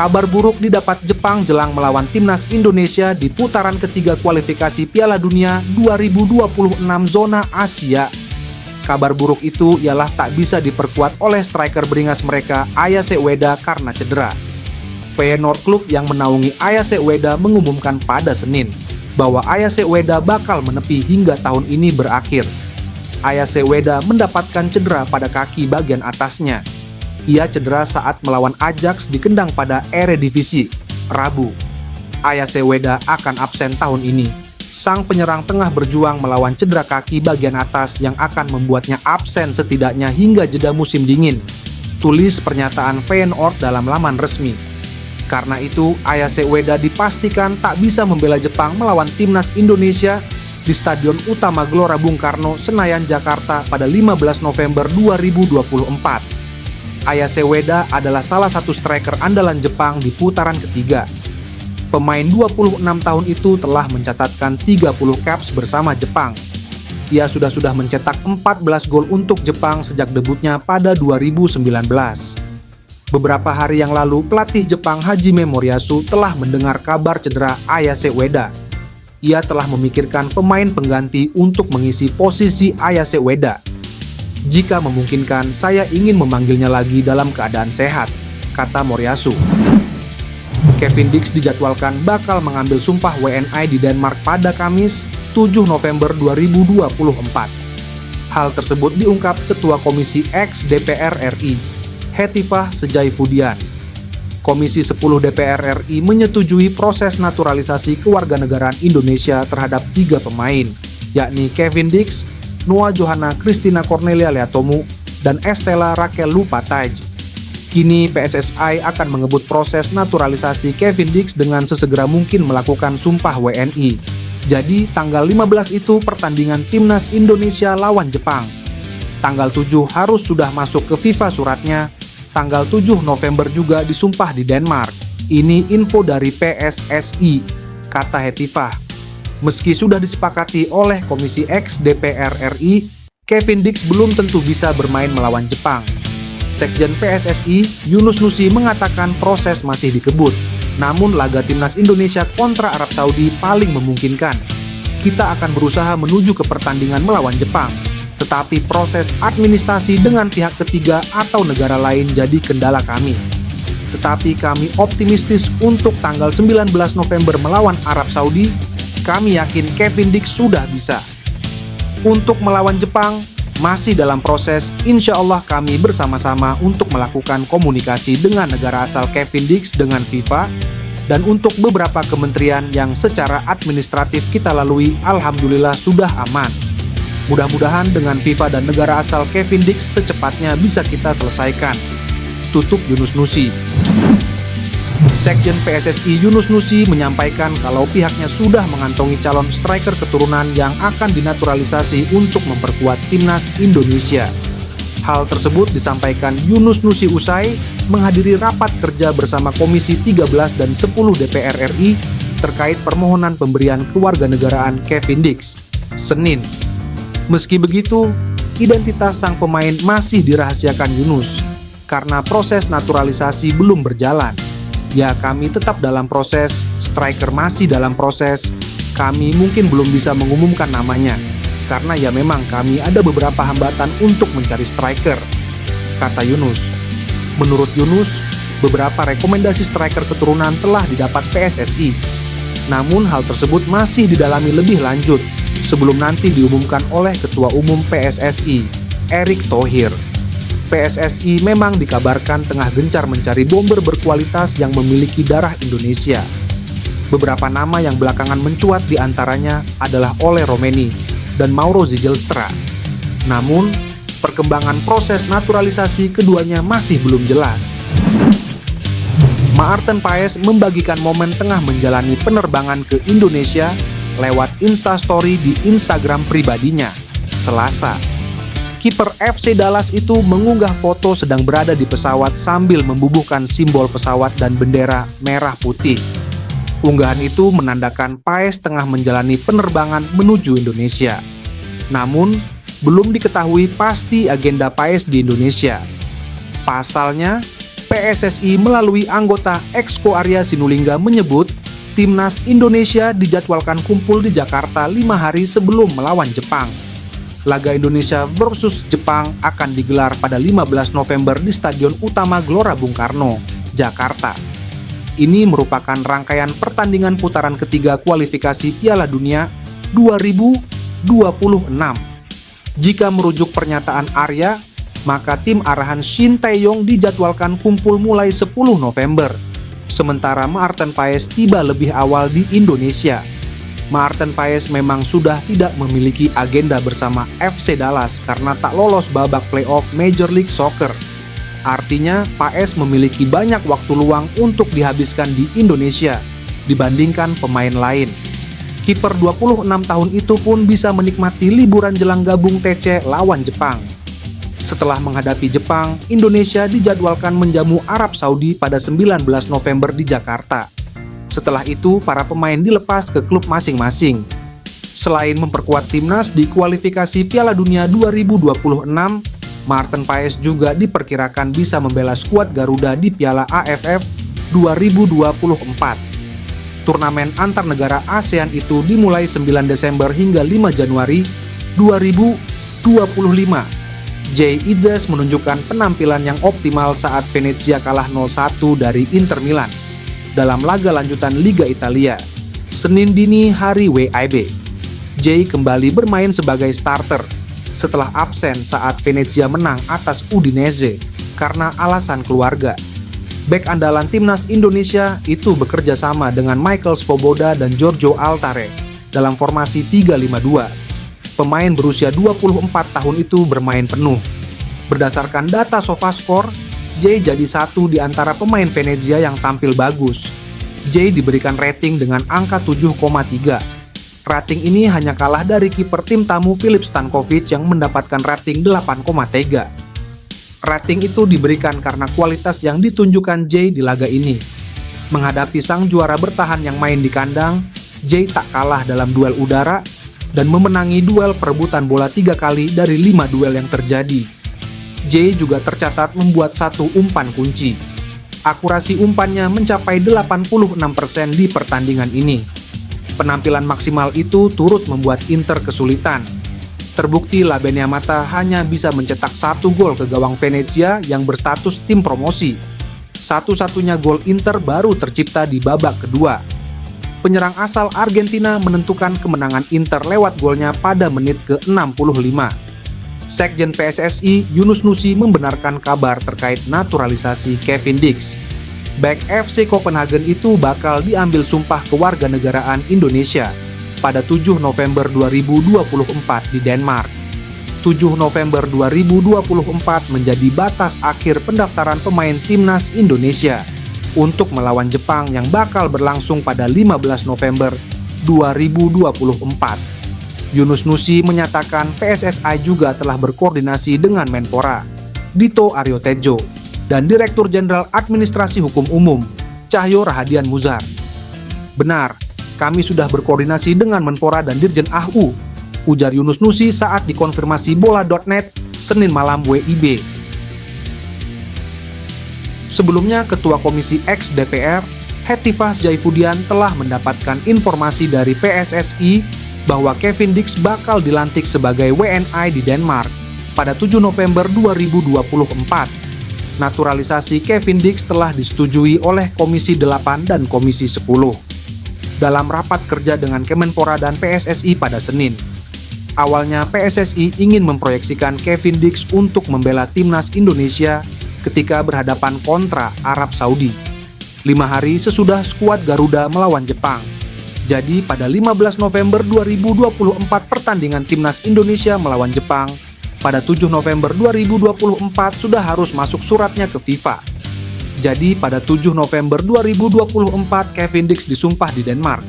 Kabar buruk didapat Jepang jelang melawan timnas Indonesia di putaran ketiga kualifikasi Piala Dunia 2026 zona Asia. Kabar buruk itu ialah tak bisa diperkuat oleh striker beringas mereka Ayase Ueda karena cedera. Feyenoord klub yang menaungi Ayase Ueda mengumumkan pada Senin bahwa Ayase Ueda bakal menepi hingga tahun ini berakhir. Ayase Ueda mendapatkan cedera pada kaki bagian atasnya. Ia cedera saat melawan Ajax di kandang pada Eredivisie, Rabu. Ayase Ueda akan absen tahun ini. Sang penyerang tengah berjuang melawan cedera kaki bagian atas yang akan membuatnya absen setidaknya hingga jeda musim dingin. Tulis pernyataan Feyenoord dalam laman resmi. Karena itu, Ayase Ueda dipastikan tak bisa membela Jepang melawan timnas Indonesia di Stadion Utama Gelora Bung Karno, Senayan, Jakarta pada 15 November 2024. Ayase Ueda adalah salah satu striker andalan Jepang di putaran ketiga. Pemain 26 tahun itu telah mencatatkan 30 caps bersama Jepang. Ia sudah mencetak 14 gol untuk Jepang sejak debutnya pada 2019. Beberapa hari yang lalu, pelatih Jepang Hajime Moriyasu telah mendengar kabar cedera Ayase Ueda. Ia telah memikirkan pemain pengganti untuk mengisi posisi Ayase Ueda. Jika memungkinkan, saya ingin memanggilnya lagi dalam keadaan sehat, kata Moriyasu. Kevin Dix dijadwalkan bakal mengambil sumpah WNI di Denmark pada Kamis, 7 November 2024. Hal tersebut diungkap Ketua Komisi X DPR RI, Hetifah Sejaifudian. Komisi 10 DPR RI menyetujui proses naturalisasi kewarganegaraan Indonesia terhadap 3 pemain, yakni Kevin Dix, Noah Johanna Christina Cornelia Leatomu, dan Estella Raquel Lupataj. Kini PSSI akan mengebut proses naturalisasi Kevin Dix dengan sesegera mungkin melakukan sumpah WNI. Jadi tanggal 15 itu pertandingan timnas Indonesia lawan Jepang. Tanggal 7 harus sudah masuk ke FIFA suratnya. Tanggal 7 November juga disumpah di Denmark. Ini info dari PSSI, kata Hetifah. Meski sudah disepakati oleh Komisi X DPR RI, Kevin Dix belum tentu bisa bermain melawan Jepang. Sekjen PSSI, Yunus Nusi, mengatakan proses masih dikebut. Namun laga timnas Indonesia kontra Arab Saudi paling memungkinkan. Kita akan berusaha menuju ke pertandingan melawan Jepang. Tetapi proses administrasi dengan pihak ketiga atau negara lain jadi kendala kami. Tetapi kami optimistis untuk tanggal 19 November melawan Arab Saudi. Kami yakin Kevin Dix sudah bisa. Untuk melawan Jepang, masih dalam proses. Insya Allah kami bersama-sama untuk melakukan komunikasi dengan negara asal Kevin Dix dengan FIFA, dan untuk beberapa kementerian yang secara administratif kita lalui, alhamdulillah sudah aman. Mudah-mudahan dengan FIFA dan negara asal Kevin Dix secepatnya bisa kita selesaikan. Tutup Yunus Nusi. Sekjen PSSI Yunus Nusi menyampaikan kalau pihaknya sudah mengantongi calon striker keturunan yang akan dinaturalisasi untuk memperkuat timnas Indonesia. Hal tersebut disampaikan Yunus Nusi usai menghadiri rapat kerja bersama Komisi 13 dan 10 DPR RI terkait permohonan pemberian kewarganegaraan Kevin Dix, Senin. Meski begitu, identitas sang pemain masih dirahasiakan Yunus karena proses naturalisasi belum berjalan. Ya, kami tetap dalam proses, striker masih dalam proses. Kami mungkin belum bisa mengumumkan namanya, karena ya memang kami ada beberapa hambatan untuk mencari striker, kata Yunus. Menurut Yunus, beberapa rekomendasi striker keturunan telah didapat PSSI. Namun hal tersebut masih didalami lebih lanjut sebelum nanti diumumkan oleh Ketua Umum PSSI, Erick Thohir. PSSI memang dikabarkan tengah gencar mencari bomber berkualitas yang memiliki darah Indonesia. Beberapa nama yang belakangan mencuat diantaranya adalah Ole Romeni dan Mauro Zijelstra. Namun, perkembangan proses naturalisasi keduanya masih belum jelas. Maarten Paes membagikan momen tengah menjalani penerbangan ke Indonesia lewat Instastory di Instagram pribadinya, Selasa. Kiper FC Dallas itu mengunggah foto sedang berada di pesawat sambil membubuhkan simbol pesawat dan bendera merah putih. Unggahan itu menandakan Paes tengah menjalani penerbangan menuju Indonesia. Namun, belum diketahui pasti agenda Paes di Indonesia. Pasalnya, PSSI melalui anggota Exco Arya Sinulinga menyebut Timnas Indonesia dijadwalkan kumpul di Jakarta 5 hari sebelum melawan Jepang. Laga Indonesia versus Jepang akan digelar pada 15 November di Stadion Utama Gelora Bung Karno, Jakarta. Ini merupakan rangkaian pertandingan putaran ketiga kualifikasi Piala Dunia 2026. Jika merujuk pernyataan Arya, maka tim arahan Shin Tae-yong dijadwalkan kumpul mulai 10 November. Sementara Maarten Paes tiba lebih awal di Indonesia. Maarten Paes memang sudah tidak memiliki agenda bersama FC Dallas karena tak lolos babak playoff Major League Soccer. Artinya, Paes memiliki banyak waktu luang untuk dihabiskan di Indonesia dibandingkan pemain lain. Kiper 26 tahun itu pun bisa menikmati liburan jelang gabung TC lawan Jepang. Setelah menghadapi Jepang, Indonesia dijadwalkan menjamu Arab Saudi pada 19 November di Jakarta. Setelah itu, para pemain dilepas ke klub masing-masing. Selain memperkuat timnas di kualifikasi Piala Dunia 2026, Maarten Paes juga diperkirakan bisa membela skuad Garuda di Piala AFF 2024. Turnamen antar negara ASEAN itu dimulai 9 Desember hingga 5 Januari 2025. Jay Idzes menunjukkan penampilan yang optimal saat Venezia kalah 0-1 dari Inter Milan dalam laga lanjutan Liga Italia. Senin dini hari WIB, Jay kembali bermain sebagai starter setelah absen saat Venezia menang atas Udinese karena alasan keluarga. Bek andalan timnas Indonesia itu bekerja sama dengan Michael Svoboda dan Giorgio Altare dalam formasi 3-5-2. Pemain berusia 24 tahun itu bermain penuh. Berdasarkan data SofaScore, Jay jadi satu di antara pemain Venezia yang tampil bagus. Jay diberikan rating dengan angka 7,3. Rating ini hanya kalah dari kiper tim tamu Filip Stankovic yang mendapatkan rating 8,3. Rating itu diberikan karena kualitas yang ditunjukkan Jay di laga ini. Menghadapi sang juara bertahan yang main di kandang, Jay tak kalah dalam duel udara dan memenangi duel perebutan bola 3 kali dari 5 duel yang terjadi. Jay juga tercatat membuat 1 umpan kunci. Akurasi umpannya mencapai 86% di pertandingan ini. Penampilan maksimal itu turut membuat Inter kesulitan. Terbukti Laben Yamata hanya bisa mencetak 1 gol ke gawang Venezia yang berstatus tim promosi. Satu-satunya gol Inter baru tercipta di babak kedua. Penyerang asal Argentina menentukan kemenangan Inter lewat golnya pada menit ke-65. Sekjen PSSI Yunus Nusi membenarkan kabar terkait naturalisasi Kevin Dix. Bek FC Copenhagen itu bakal diambil sumpah kewarganegaraan Indonesia pada 7 November 2024 di Denmark. 7 November 2024 menjadi batas akhir pendaftaran pemain timnas Indonesia untuk melawan Jepang yang bakal berlangsung pada 15 November 2024. Yunus Nusi menyatakan PSSI juga telah berkoordinasi dengan Menpora, Dito Aryo Tejo, dan Direktur Jenderal Administrasi Hukum Umum, Cahyo Rahadian Muzar. Benar, kami sudah berkoordinasi dengan Menpora dan Dirjen AHU, ujar Yunus Nusi saat dikonfirmasi bola.net Senin malam WIB. Sebelumnya, Ketua Komisi X DPR, Hetifah Jaifudian telah mendapatkan informasi dari PSSI bahwa Kevin Dix bakal dilantik sebagai WNI di Denmark pada 7 November 2024. Naturalisasi Kevin Dix telah disetujui oleh Komisi 8 dan Komisi 10 dalam rapat kerja dengan Kemenpora dan PSSI pada Senin. Awalnya PSSI ingin memproyeksikan Kevin Dix untuk membela timnas Indonesia ketika berhadapan kontra Arab Saudi 5 hari sesudah skuad Garuda melawan Jepang. Jadi pada 15 November 2024 pertandingan timnas Indonesia melawan Jepang, pada 7 November 2024 sudah harus masuk suratnya ke FIFA. Jadi pada 7 November 2024 Kevin Dix disumpah di Denmark.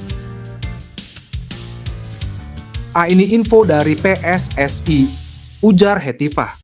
Ini info dari PSSI, ujar Hetifah.